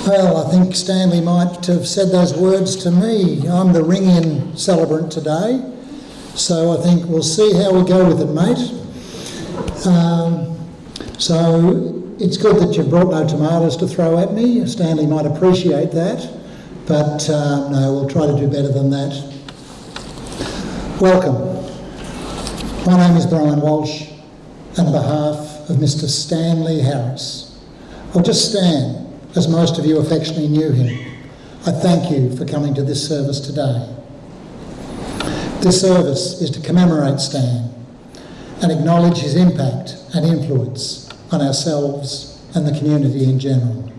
Well, I think Stanley might have said those words to me. I'm the ring-in celebrant today, so I think we'll see how we go with it, mate. So it's good that you've brought no tomatoes to throw at me. Stanley might appreciate that, but no, we'll try to do better than that. Welcome. My name is Brian Walsh, and on behalf of Mr. Stanley Harris, I'll just stand, as most of you affectionately knew him. I thank you for coming to this service today. This service is to commemorate Stan and acknowledge his impact and influence on ourselves and the community in general.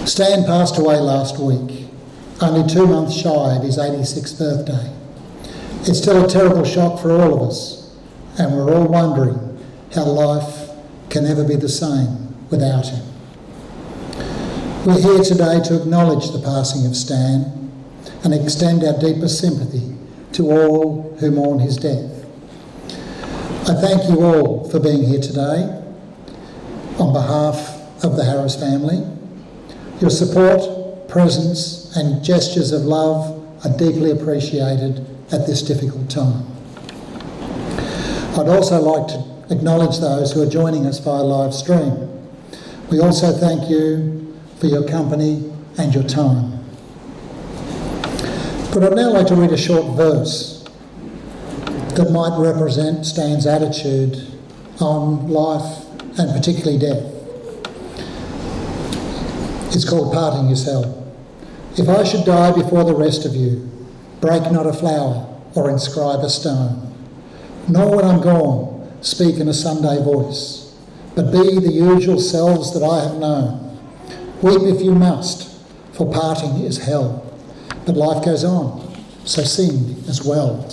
Stan passed away last week, only 2 months shy of his 86th birthday. It's still a terrible shock for all of us, and we're all wondering how life can ever be the same without him. We're here today to acknowledge the passing of Stan and extend our deepest sympathy to all who mourn his death. I thank you all for being here today on behalf of the Harris family. Your support, presence and gestures of love are deeply appreciated at this difficult time. I'd also like to acknowledge those who are joining us via live stream. We also thank you for your company and your time. But I'd now like to read a short verse that might represent Stan's attitude on life and particularly death. It's called Parting Yourself. If I should die before the rest of you, break not a flower or inscribe a stone, nor when I'm gone speak in a Sunday voice, but be the usual selves that I have known. Weep if you must, for parting is hell, but life goes on, so sing as well.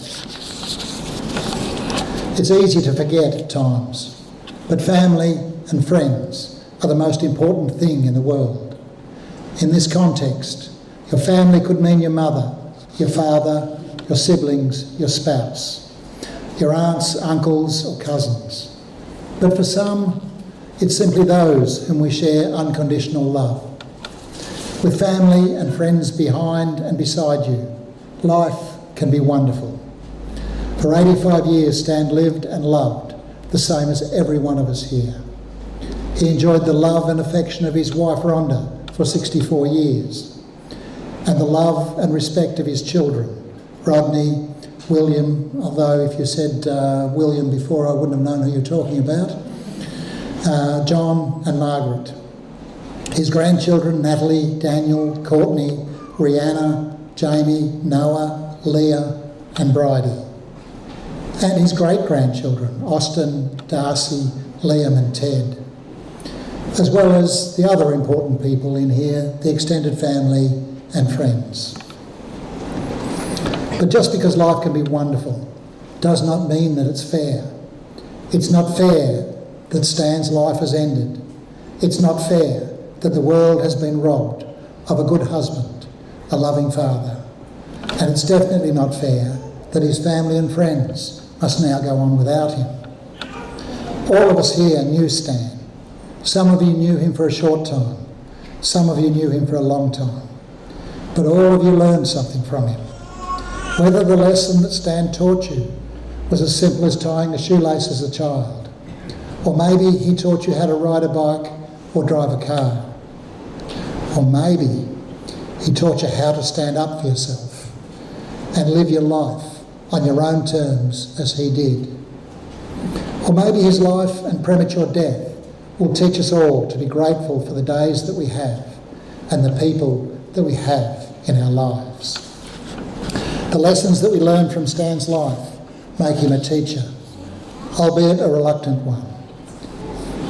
It's easy to forget at times, but family and friends are the most important thing in the world. In this context, your family could mean your mother, your father, your siblings, your spouse, your aunts, uncles or cousins. But for some, it's simply those whom we share unconditional love. With family and friends behind and beside you, life can be wonderful. For 85 years, Stan lived and loved the same as every one of us here. He enjoyed the love and affection of his wife Rhonda for 64 years, and the love and respect of his children, Rodney, William, although if you said William before I wouldn't have known who you're talking about, John and Margaret. His grandchildren, Natalie, Daniel, Courtney, Rihanna, Jamie, Noah, Leah and Bridie. and his great-grandchildren, Austin, Darcy, Liam and Ted, as well as the other important people in here, the extended family and friends. But just because life can be wonderful does not mean that it's fair. It's not fair that Stan's life has ended. It's not fair that the world has been robbed of a good husband, a loving father. And it's definitely not fair that his family and friends must now go on without him. All of us here knew Stan. Some of you knew him for a short time. Some of you knew him for a long time. But all of you learned something from him. Whether the lesson that Stan taught you was as simple as tying a shoelace as a child, or maybe he taught you how to ride a bike or drive a car, or maybe he taught you how to stand up for yourself and live your life on your own terms as he did. Or maybe his life and premature death will teach us all to be grateful for the days that we have and the people that we have in our lives. The lessons that we learn from Stan's life make him a teacher, albeit a reluctant one.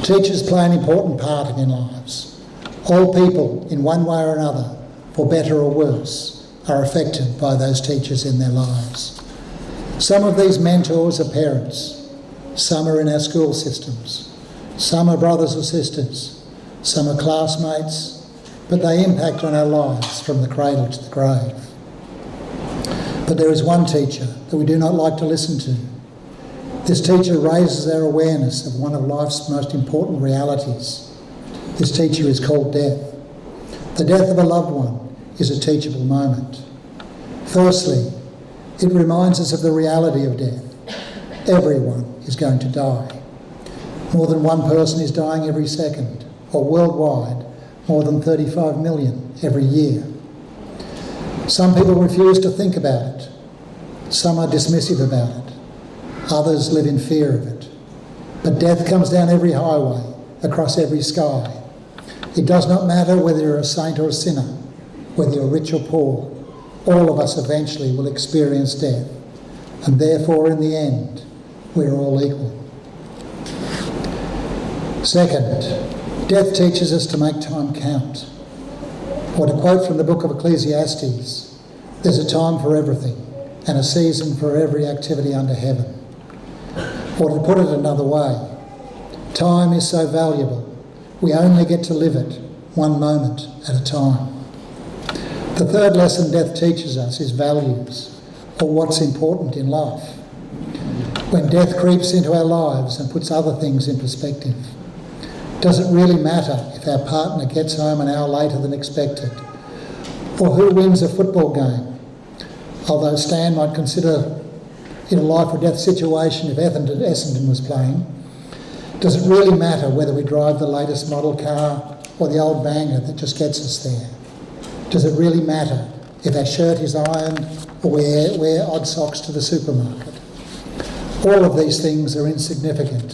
Teachers play an important part in our lives. All people, in one way or another, for better or worse, are affected by those teachers in their lives. Some of these mentors are parents. Some are in our school systems. Some are brothers or sisters. Some are classmates, but they impact on our lives from the cradle to the grave. But there is one teacher that we do not like to listen to. This teacher raises our awareness of one of life's most important realities. This teacher is called death. The death of a loved one is a teachable moment. Firstly, it reminds us of the reality of death. Everyone is going to die. More than one person is dying every second, or worldwide, more than 35 million every year. Some people refuse to think about it. Some are dismissive about it. Others live in fear of it. But death comes down every highway, across every sky. It does not matter whether you're a saint or a sinner, whether you're rich or poor. All of us eventually will experience death. And therefore, in the end, we're all equal. Second, death teaches us to make time count. Or to quote from the book of Ecclesiastes, there's a time for everything and a season for every activity under heaven. Or to put it another way, time is so valuable, we only get to live it one moment at a time. The third lesson death teaches us is values, or what's important in life. When death creeps into our lives and puts other things in perspective, does it really matter if our partner gets home an hour later than expected? Or who wins a football game? Although Stan might consider in a life or death situation if Essendon was playing, does it really matter whether we drive the latest model car or the old banger that just gets us there? Does it really matter if our shirt is ironed or we wear odd socks to the supermarket? All of these things are insignificant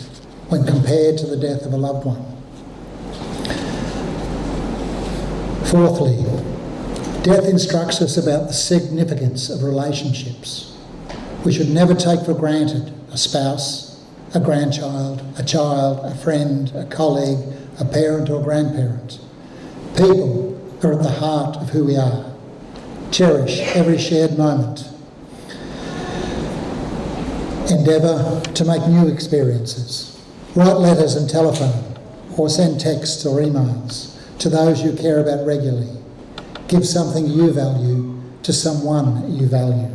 when compared to the death of a loved one. Fourthly, death instructs us about the significance of relationships. We should never take for granted a spouse, a grandchild, a child, a friend, a colleague, a parent or grandparent. People are at the heart of who we are. Cherish every shared moment. Endeavour to make new experiences. Write letters and telephone, or send texts or emails to those you care about regularly. Give something you value to someone you value.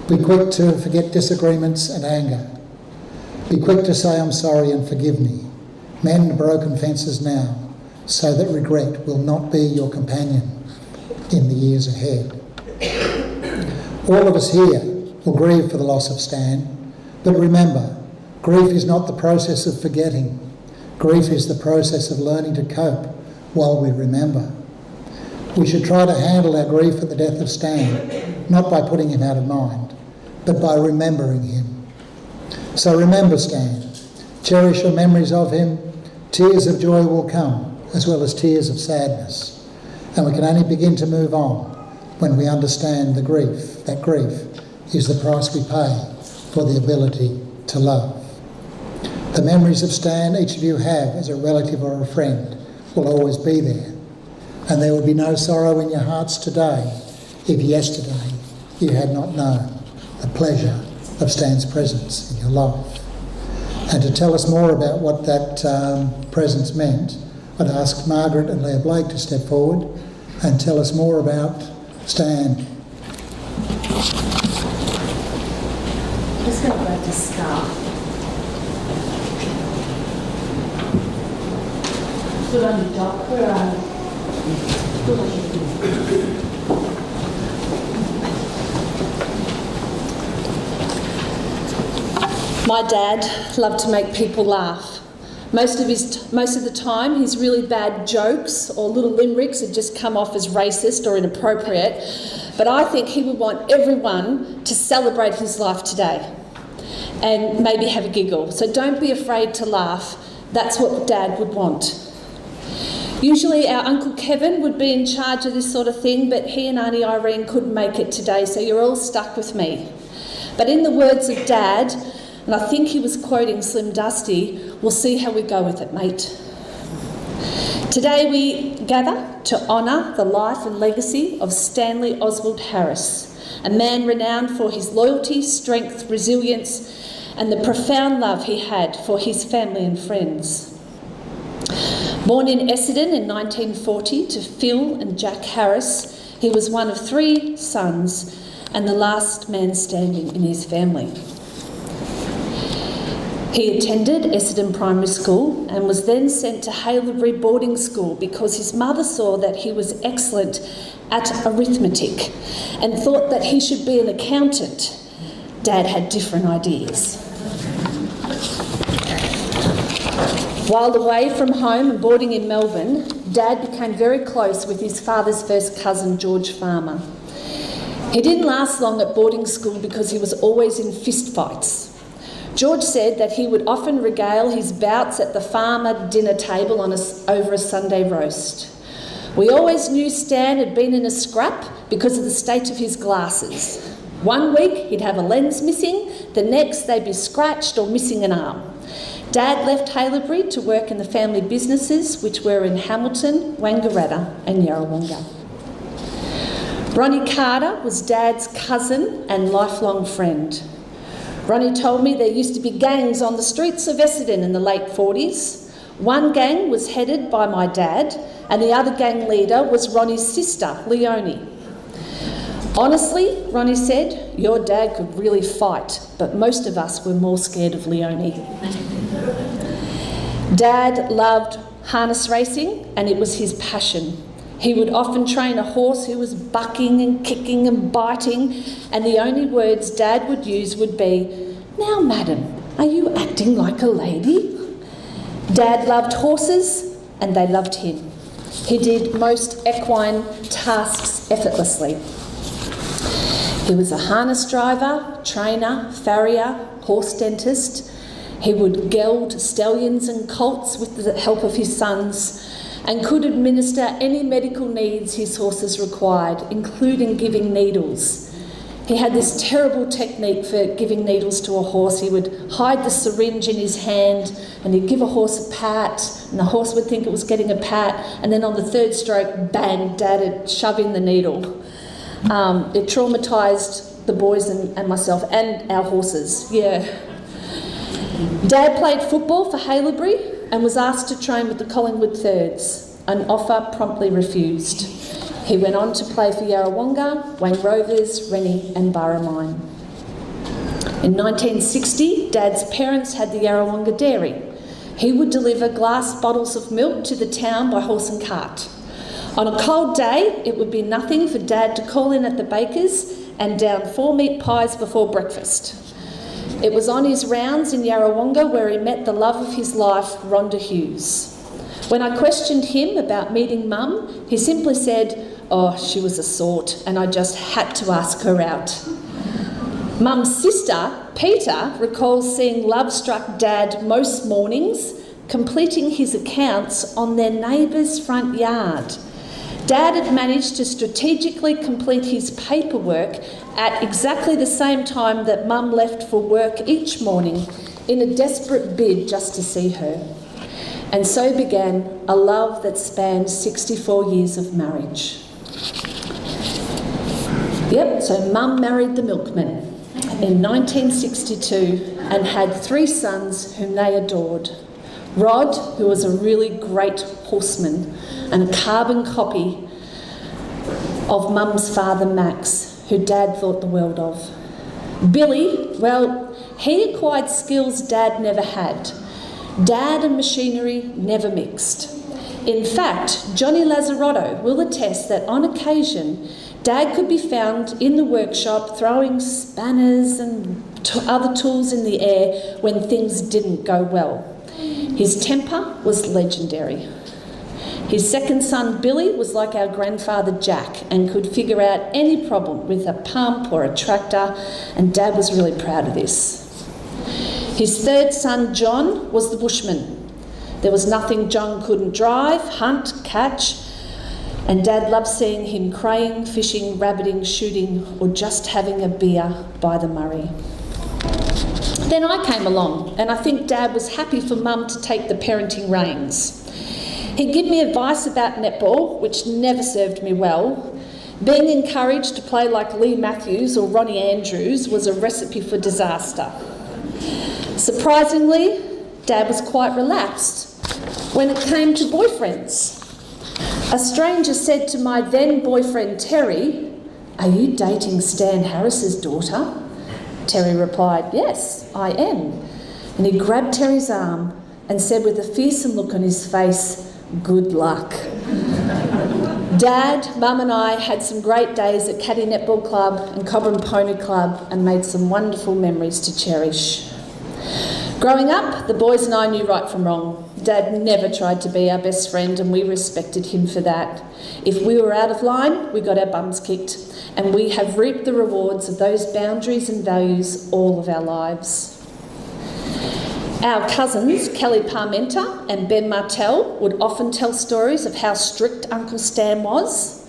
Be quick to forget disagreements and anger. Be quick to say I'm sorry and forgive me. Mend broken fences now, so that regret will not be your companion in the years ahead. All of us here will grieve for the loss of Stan, but remember, grief is not the process of forgetting. Grief is the process of learning to cope while we remember. We should try to handle our grief at the death of Stan, not by putting him out of mind, but by remembering him. So remember Stan, cherish your memories of him. Tears of joy will come, as well as tears of sadness. And we can only begin to move on when we understand the grief. That grief is the price we pay for the ability to love. The memories of Stan each of you have as a relative or a friend will always be there, and there will be no sorrow in your hearts today if yesterday you had not known the pleasure of Stan's presence in your life. And to tell us more about what that presence meant, I'd ask Margaret and Leah Blake to step forward and tell us more about Stan. I'm just going to go to scarf. Good on you, Doc. Good on you. My dad loved to make people laugh. Most of the time, his really bad jokes or little limericks had just come off as racist or inappropriate. But I think he would want everyone to celebrate his life today and maybe have a giggle. So don't be afraid to laugh. That's what Dad would want. Usually our Uncle Kevin would be in charge of this sort of thing, but he and Auntie Irene couldn't make it today, so you're all stuck with me. But in the words of Dad, and I think he was quoting Slim Dusty, we'll see how we go with it, mate. Today we gather to honour the life and legacy of Stanley Oswald Harris, a man renowned for his loyalty, strength, resilience, and the profound love he had for his family and friends. Born in Essendon in 1940 to Phil and Jack Harris, he was one of 3 sons and the last man standing in his family. He attended Essendon Primary School and was then sent to Haileybury Boarding School because his mother saw that he was excellent at arithmetic and thought that he should be an accountant. Dad had different ideas. While away from home and boarding in Melbourne, Dad became very close with his father's first cousin, George Farmer. He didn't last long at boarding school because he was always in fist fights. George said that he would often regale his bouts at the Farmer dinner table over a Sunday roast. We always knew Stan had been in a scrap because of the state of his glasses. One week he'd have a lens missing, the next they'd be scratched or missing an arm. Dad left Haileybury to work in the family businesses, which were in Hamilton, Wangaratta and Yarrawonga. Ronnie Carter was Dad's cousin and lifelong friend. Ronnie told me there used to be gangs on the streets of Essendon in the late 40s. One gang was headed by my dad and the other gang leader was Ronnie's sister, Leonie. Honestly, Ronnie said, your dad could really fight, but most of us were more scared of Leonie. Dad loved harness racing and it was his passion. He would often train a horse who was bucking and kicking and biting, and the only words Dad would use would be, "Now, madam, are you acting like a lady?" Dad loved horses and they loved him. He did most equine tasks effortlessly. He was a harness driver, trainer, farrier, horse dentist. He would geld stallions and colts with the help of his sons and could administer any medical needs his horses required, including giving needles. He had this terrible technique for giving needles to a horse. He would hide the syringe in his hand and he'd give a horse a pat and the horse would think it was getting a pat, and then on the 3rd stroke, bang, Dad would shove in the needle. It traumatised the boys and myself and our horses, yeah. Dad played football for Haileybury and was asked to train with the Collingwood Thirds. An offer promptly refused. He went on to play for Yarrawonga, Wayne Rovers, Rennie and Barramine. In 1960, Dad's parents had the Yarrawonga Dairy. He would deliver glass bottles of milk to the town by horse and cart. On a cold day, it would be nothing for Dad to call in at the baker's and down 4 meat pies before breakfast. It was on his rounds in Yarrawonga where he met the love of his life, Rhonda Hughes. When I questioned him about meeting Mum, he simply said, "Oh, she was a sort, and I just had to ask her out." Mum's sister, Peter, recalls seeing love-struck Dad most mornings completing his accounts on their neighbour's front yard. Dad had managed to strategically complete his paperwork at exactly the same time that Mum left for work each morning in a desperate bid just to see her. And so began a love that spanned 64 years of marriage. Yep, so Mum married the milkman in 1962 and had 3 sons whom they adored. Rod, who was a really great horseman and a carbon copy of Mum's father Max, who Dad thought the world of. Billy, well, he acquired skills Dad never had. Dad and machinery never mixed. In fact, Johnny Lazzarotto will attest that on occasion, Dad could be found in the workshop throwing spanners and other tools in the air when things didn't go well. His temper was legendary. His second son, Billy, was like our grandfather Jack and could figure out any problem with a pump or a tractor, and Dad was really proud of this. His third son, John, was the bushman. There was nothing John couldn't drive, hunt, catch, and Dad loved seeing him craying, fishing, rabbiting, shooting, or just having a beer by the Murray. Then I came along, and I think Dad was happy for Mum to take the parenting reins. He'd give me advice about netball, which never served me well. Being encouraged to play like Lee Matthews or Ronnie Andrews was a recipe for disaster. Surprisingly, Dad was quite relaxed when it came to boyfriends. A stranger said to my then boyfriend Terry, "Are you dating Stan Harris's daughter?" Terry replied, "Yes, I am." And he grabbed Terry's arm and said with a fearsome look on his face, "Good luck." Dad, Mum and I had some great days at Caddy Netball Club and Cobram Pony Club and made some wonderful memories to cherish. Growing up, the boys and I knew right from wrong. Dad never tried to be our best friend, and we respected him for that. If we were out of line, we got our bums kicked, and we have reaped the rewards of those boundaries and values all of our lives. Our cousins, Kelly Parmenter and Ben Martell, would often tell stories of how strict Uncle Stan was.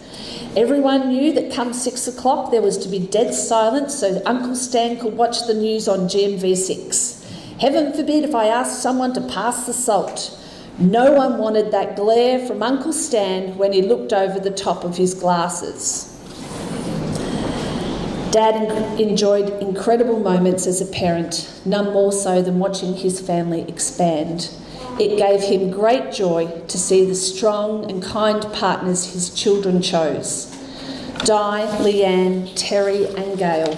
Everyone knew that come 6 o'clock there was to be dead silence so that Uncle Stan could watch the news on GMV6. Heaven forbid if I asked someone to pass the salt. No one wanted that glare from Uncle Stan when he looked over the top of his glasses. Dad enjoyed incredible moments as a parent, none more so than watching his family expand. It gave him great joy to see the strong and kind partners his children chose. Di, Leanne, Terry and Gail.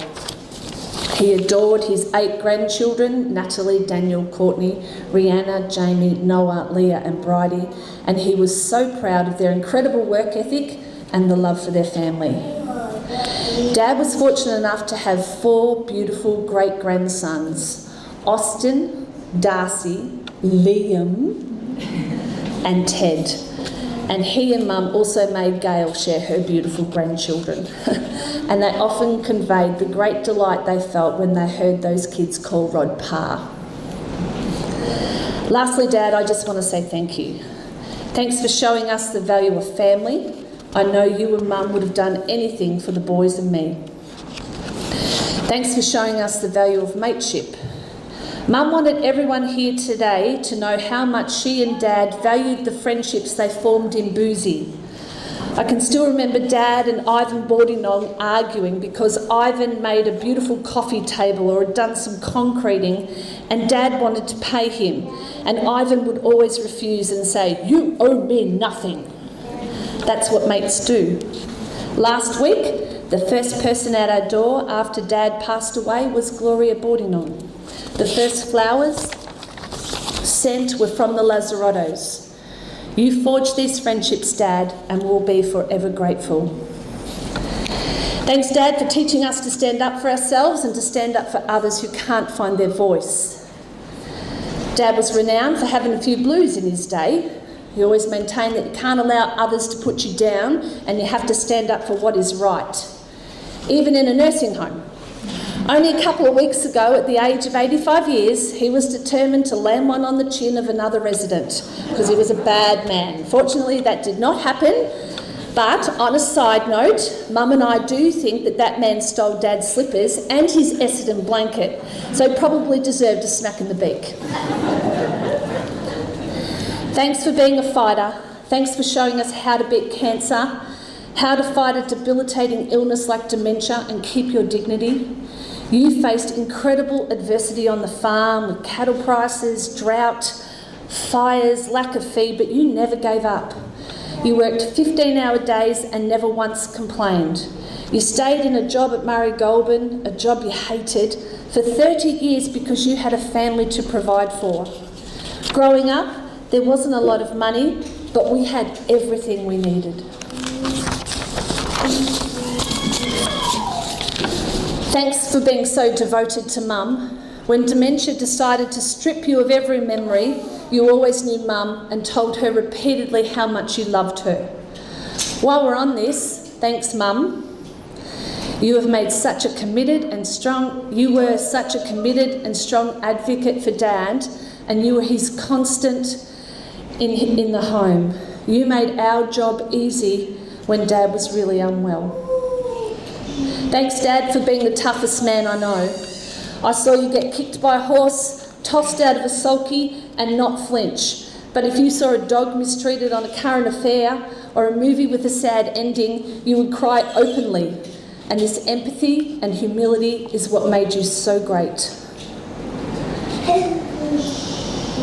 He adored his 8 grandchildren, Natalie, Daniel, Courtney, Rihanna, Jamie, Noah, Leah and Bridie, and he was so proud of their incredible work ethic and the love for their family. Dad was fortunate enough to have 4 beautiful great-grandsons, Austin, Darcy, Liam and Ted. And he and Mum also made Gail share her beautiful grandchildren. And they often conveyed the great delight they felt when they heard those kids call Rod Pa. Lastly, Dad, I just want to say thank you. Thanks for showing us the value of family. I know you and Mum would have done anything for the boys and me. Thanks for showing us the value of mateship. Mum wanted everyone here today to know how much she and Dad valued the friendships they formed in Boozy. I can still remember Dad and Ivan Bourdinong arguing because Ivan made a beautiful coffee table or had done some concreting and Dad wanted to pay him, and Ivan would always refuse and say, "You owe me nothing." That's what mates do. Last week, the first person at our door after Dad passed away was Gloria Bourdinong. The first flowers sent were from the Lazzarottos. You forged these friendships, Dad, and we'll be forever grateful. Thanks, Dad, for teaching us to stand up for ourselves and to stand up for others who can't find their voice. Dad was renowned for having a few blues in his day. He always maintained that you can't allow others to put you down and you have to stand up for what is right, even in a nursing home. Only a couple of weeks ago, at the age of 85 years, he was determined to land one on the chin of another resident because he was a bad man. Fortunately, that did not happen, But on a side note, Mum and I do think that man stole Dad's slippers and his Essendon blanket, so he probably deserved a smack in the beak. Thanks for being a fighter. Thanks for showing us how to beat cancer, how to fight a debilitating illness like dementia and keep your dignity. You faced incredible adversity on the farm with cattle prices, drought, fires, lack of feed, but you never gave up. You worked 15-hour days and never once complained. You stayed in a job at Murray Goulburn, a job you hated, for 30 years because you had a family to provide for. Growing up, there wasn't a lot of money, but we had everything we needed. Thanks for being so devoted to Mum. When dementia decided to strip you of every memory, you always knew Mum and told her repeatedly how much you loved her. While we're on this, thanks Mum. You were such a committed and strong advocate for Dad, and you were his constant in the home. You made our job easy when Dad was really unwell. Thanks, Dad, for being the toughest man I know. I saw you get kicked by a horse, tossed out of a sulky, and not flinch. But if you saw a dog mistreated on a current affair or a movie with a sad ending, you would cry openly. And this empathy and humility is what made you so great.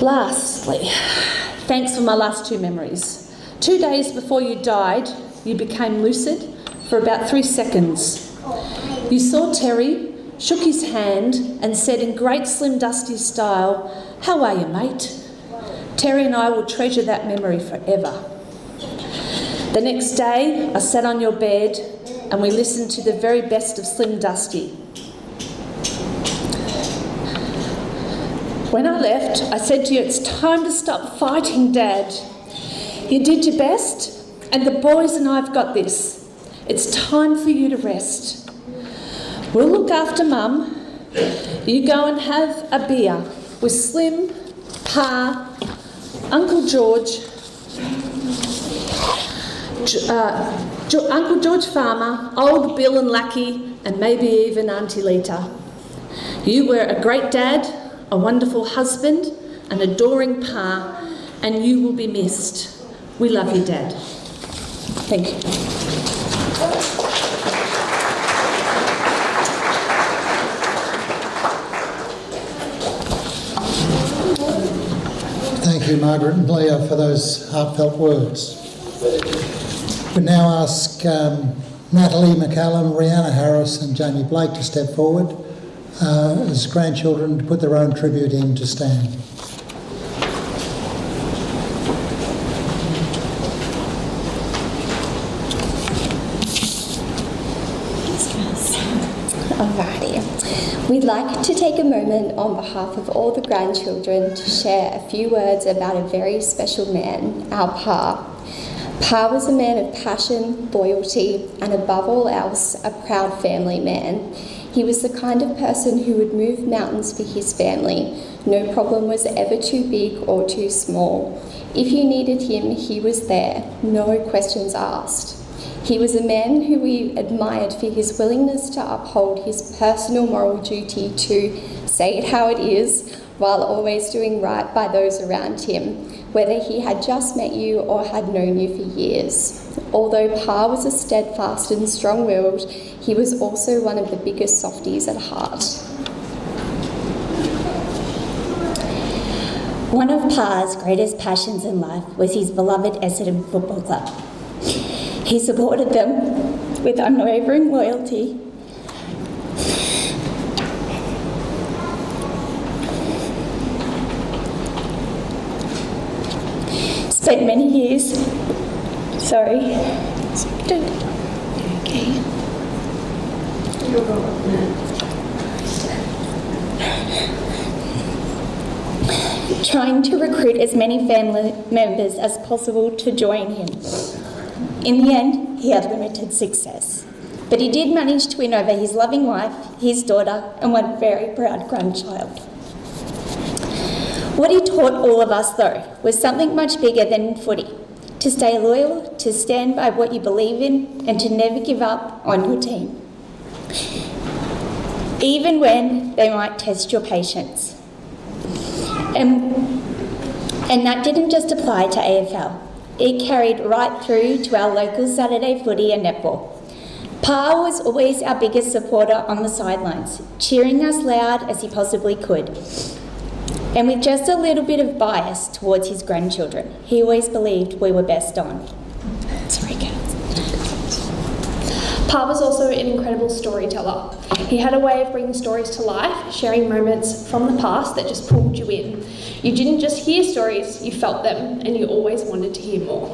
Lastly, thanks for my last two memories. 2 days before you died, you became lucid for about 3 seconds. You saw Terry, shook his hand and said in great Slim Dusty style, "How are you, mate?" Terry and I will treasure that memory forever. The next day, I sat on your bed and we listened to the very best of Slim Dusty. When I left, I said to you, "It's time to stop fighting, Dad. You did your best and the boys and I have got this. It's time for you to rest. We'll look after Mum. You go and have a beer with Slim, Pa, Uncle George, Uncle George Farmer, Old Bill and Lackey, and maybe even Auntie Lita. You were a great dad, a wonderful husband, an adoring Pa, and you will be missed. We love you, Dad." Thank you. Thank you, Margaret and Leah, for those heartfelt words. We now ask Natalie McCallum, Rihanna Harris and Jamie Blake to step forward as grandchildren to put their own tribute in to Stan. Alrighty. We'd like to take a moment on behalf of all the grandchildren to share a few words about a very special man, our Pa. Pa was a man of passion, loyalty, and above all else, a proud family man. He was the kind of person who would move mountains for his family. No problem was ever too big or too small. If you needed him, he was there, no questions asked. He was a man who we admired for his willingness to uphold his personal moral duty to say it how it is, while always doing right by those around him, whether he had just met you or had known you for years. Although Pa was a steadfast and strong-willed, he was also one of the biggest softies at heart. One of Pa's greatest passions in life was his beloved Essendon Football Club. He supported them with unwavering loyalty. Spent many years, trying to recruit as many family members as possible to join him. In the end, he had limited success, but he did manage to win over his loving wife, his daughter, and one very proud grandchild. What he taught all of us, though, was something much bigger than footy. to stay loyal, to stand by what you believe in, and to never give up on your team, even when they might test your patience. And that didn't just apply to AFL. It carried right through to our local Saturday footy and netball. Pa was always our biggest supporter on the sidelines, cheering us loud as he possibly could. And with just a little bit of bias towards his grandchildren, he always believed we were best on. Sorry, guys. Pa was also an incredible storyteller. He had a way of bringing stories to life, sharing moments from the past that just pulled you in. You didn't just hear stories, you felt them, and you always wanted to hear more.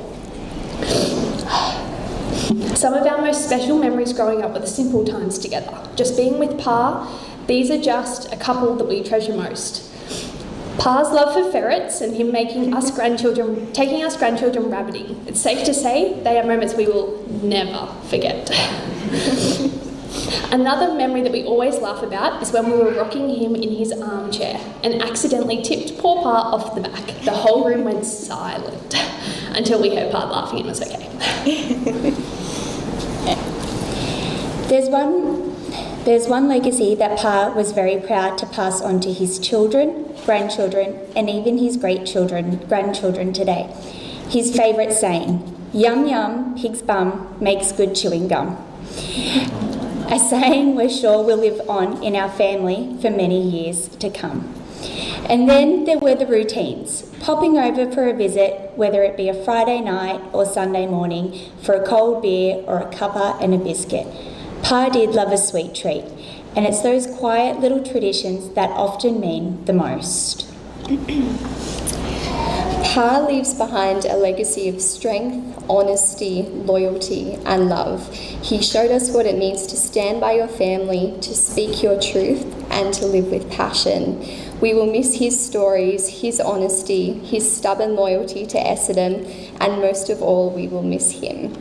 Some of our most special memories growing up were the simple times together. Just being with Pa, these are just a couple that we treasure most. Pa's love for ferrets and him taking us grandchildren rabbiting. It's safe to say they are moments we will never forget. Another memory that we always laugh about is when we were rocking him in his armchair and accidentally tipped poor Pa off the back. The whole room went silent until we heard Pa laughing and it was okay. There's one legacy that Pa was very proud to pass on to his children, grandchildren, and even his grandchildren today. His favourite saying, "Yum yum, pig's bum makes good chewing gum." A saying we're sure will live on in our family for many years to come. And then there were the routines, popping over for a visit, whether it be a Friday night or Sunday morning, for a cold beer or a cuppa and a biscuit. Pa did love a sweet treat, and it's those quiet little traditions that often mean the most. Pa leaves behind a legacy of strength, honesty, loyalty, and love. He showed us what it means to stand by your family, to speak your truth, and to live with passion. We will miss his stories, his honesty, his stubborn loyalty to Essendon, and most of all, we will miss him.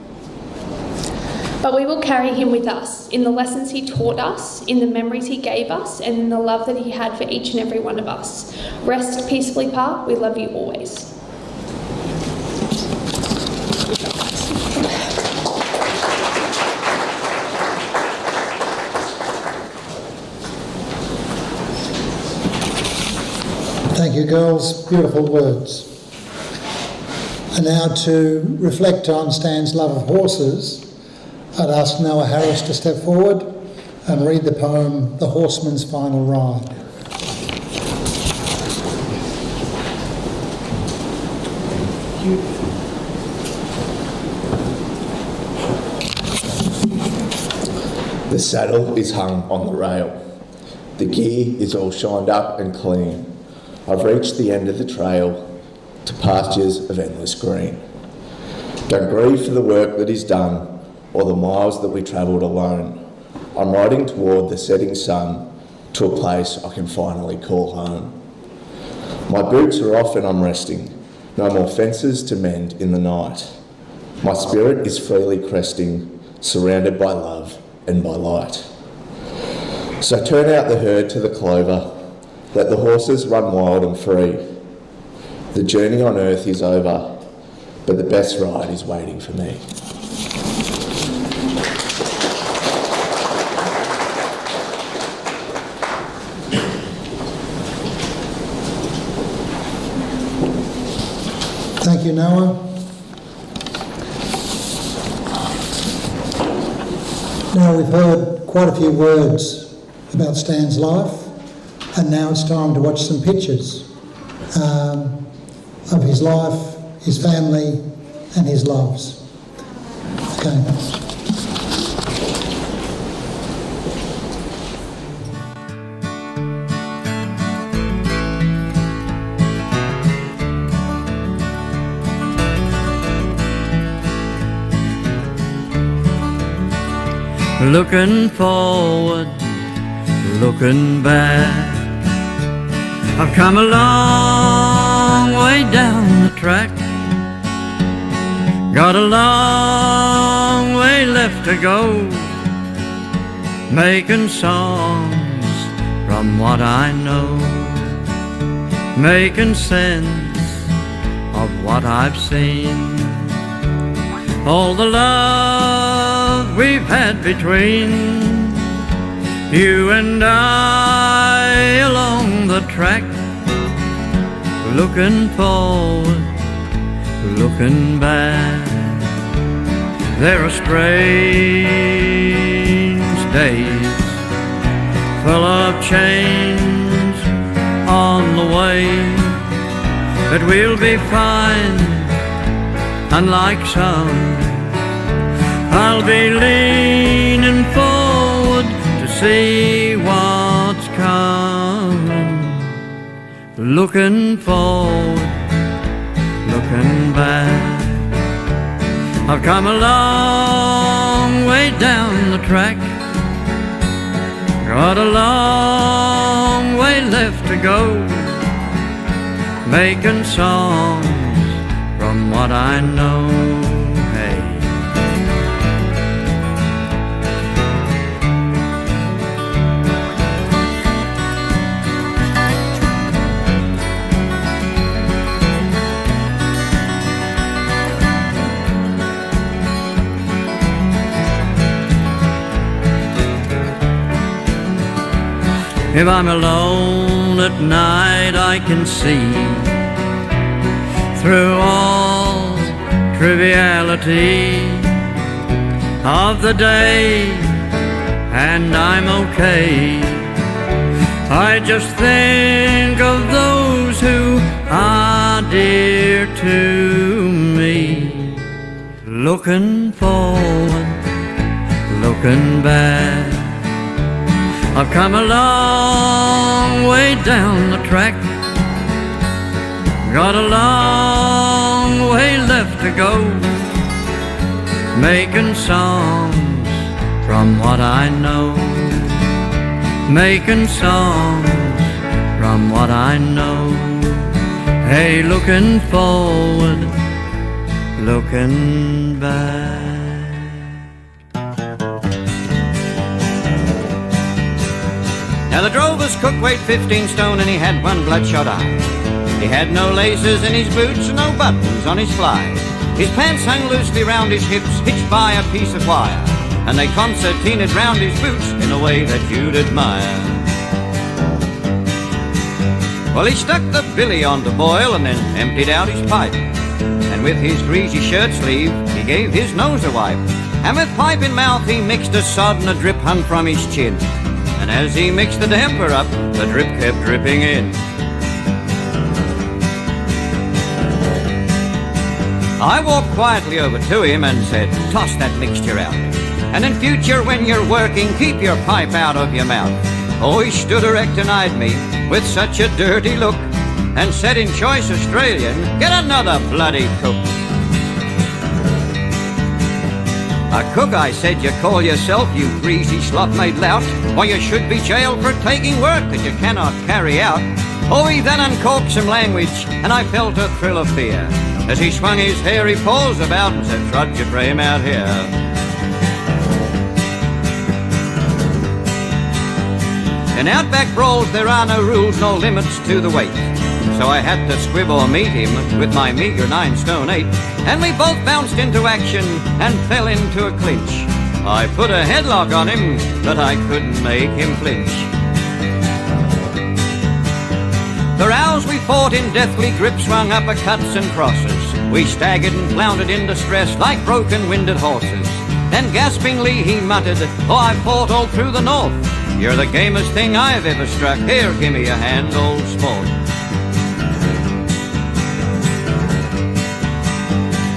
But we will carry him with us in the lessons he taught us, in the memories he gave us, and in the love that he had for each and every one of us. Rest peacefully, Pa. We love you always. Thank you, girls. Beautiful words. And now to reflect on Stan's love of horses, I'd ask Noah Harris to step forward and read the poem, The Horseman's Final Ride. The saddle is hung on the rail. The gear is all shined up and clean. I've reached the end of the trail to pastures of endless green. Don't grieve for the work that is done or the miles that we travelled alone. I'm riding toward the setting sun to a place I can finally call home. My boots are off and I'm resting. No more fences to mend in the night. My spirit is freely cresting, surrounded by love and by light. So turn out the herd to the clover, let the horses run wild and free. The journey on earth is over, but the best ride is waiting for me. Thank you, Noah. Now we've heard quite a few words about Stan's life, and now it's time to watch some pictures of his life, his family, and his loves. Okay. Looking forward, looking back, I've come a long way down the track. Got a long way left to go, making songs from what I know, making sense of what I've seen. all the love we've had between you and I along the track, looking forward, looking back. There are strange days full of change on the way, but we'll be fine, unlike some. I'll be leaning forward to see what's coming, looking forward, looking back. I've come a long way down the track, got a long way left to go, making songs from what I know. Hey, if I'm alone at night, I can see through all triviality of the day, and I'm okay. I just think of those who are dear to me, looking forward, looking back. I've come a long way down the track, got a long way left to go, making songs from what I know, making songs from what I know. Hey, looking forward, looking back. Now the drover's cook weighed 15 stone and he had one bloodshot eye. He had no laces in his boots and no buttons on his fly. His pants hung loosely round his hips, hitched by a piece of wire, and they concertinaed round his boots in a way that you'd admire. Well, he stuck the billy on to boil and then emptied out his pipe, and with his greasy shirt sleeve he gave his nose a wipe, and with pipe in mouth he mixed a sod and a drip hung from his chin. And as he mixed the damper up, the drip kept dripping in. I walked quietly over to him and said, "Toss that mixture out, and in future when you're working, keep your pipe out of your mouth." Oh, he stood erect and eyed me with such a dirty look, and said in choice Australian, "Get another bloody cook." "A cook," I said, "you call yourself, you greasy slop-made lout? Why, you should be jailed for taking work that you cannot carry out." Oh, he then uncorked some language, and I felt a thrill of fear as he swung his hairy paws about and said, "Trot your frame out here." In outback brawls there are no rules, no limits to the weight, so I had to squib or meet him with my meagre 9 stone 8, and we both bounced into action and fell into a clinch. I put a headlock on him, but I couldn't make him flinch. For hours we fought in deathly grips, swung uppercuts and crosses. We staggered and floundered in distress like broken-winded horses. Then gaspingly he muttered, "Oh, I fought all through the north. You're the gamest thing I've ever struck. Here, give me a hand, old sport."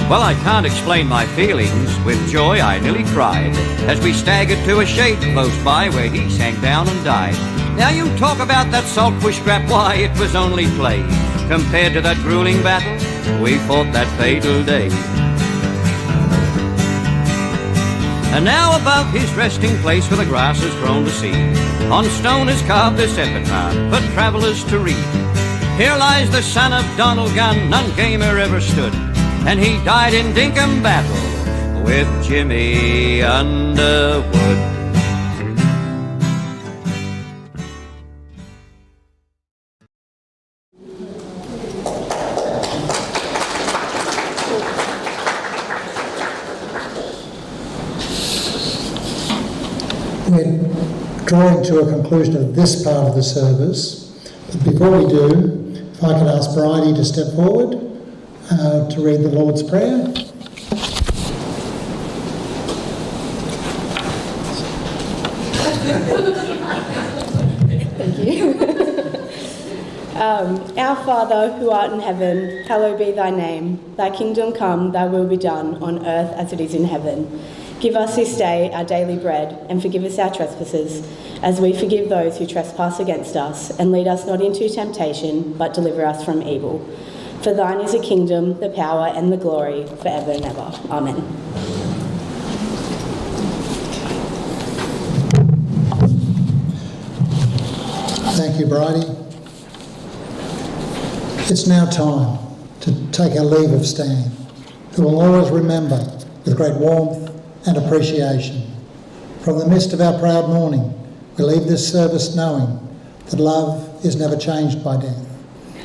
Well, I can't explain my feelings. With joy I nearly cried as we staggered to a shade close by where he sank down and died. Now you talk about that saltbush scrap, why it was only play compared to that grueling battle we fought that fatal day. And now above his resting place where the grass has grown to seed, on stone is carved this epitaph for travellers to read. Here lies the son of Donald Gunn, none gamer ever stood, and he died in dinkum battle with Jimmy Underwood. We're drawing to a conclusion of this part of the service, but before we do, if I could ask Bridie to step forward to read the Lord's Prayer. Thank you. Our Father, who art in heaven, hallowed be thy name. Thy kingdom come, thy will be done, on earth as it is in heaven. Give us this day our daily bread, and forgive us our trespasses, as we forgive those who trespass against us. And lead us not into temptation, but deliver us from evil. For thine is the kingdom, the power, and the glory, forever and ever. Amen. Thank you, Bridie. It's now time to take our leave of Stan, who will always remember with great warmth and appreciation. From the midst of our proud mourning, we leave this service knowing that love is never changed by death,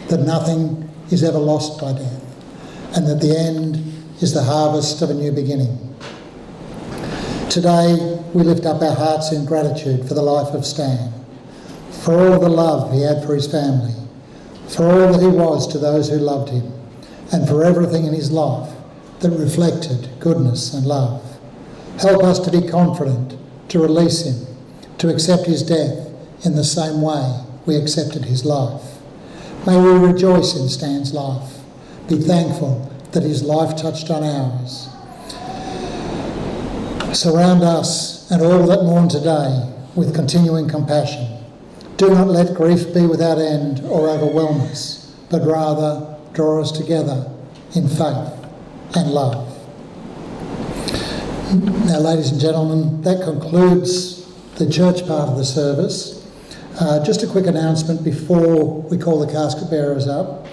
that nothing is ever lost by death, and that the end is the harvest of a new beginning. Today, we lift up our hearts in gratitude for the life of Stan, for all the love he had for his family, for all that he was to those who loved him, and for everything in his life that reflected goodness and love. Help us to be confident, to release him, to accept his death in the same way we accepted his life. May we rejoice in Stan's life, be thankful that his life touched on ours. Surround us and all that mourn today with continuing compassion. Do not let grief be without end or overwhelm us, but rather draw us together in faith and love. Now, ladies and gentlemen, that concludes the church part of the service. Just a quick announcement before we call the casket bearers up.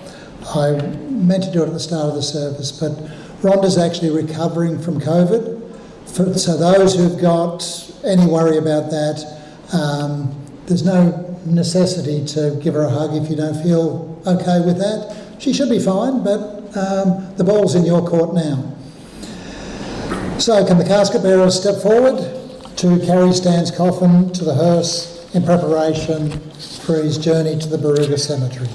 I meant to do it at the start of the service, but Rhonda's actually recovering from COVID. So those who've got any worry about that, there's no necessity to give her a hug if you don't feel okay with that. She should be fine, but the ball's in your court now. So can the casket bearers step forward to carry Stan's coffin to the hearse in preparation for his journey to the Baruga Cemetery.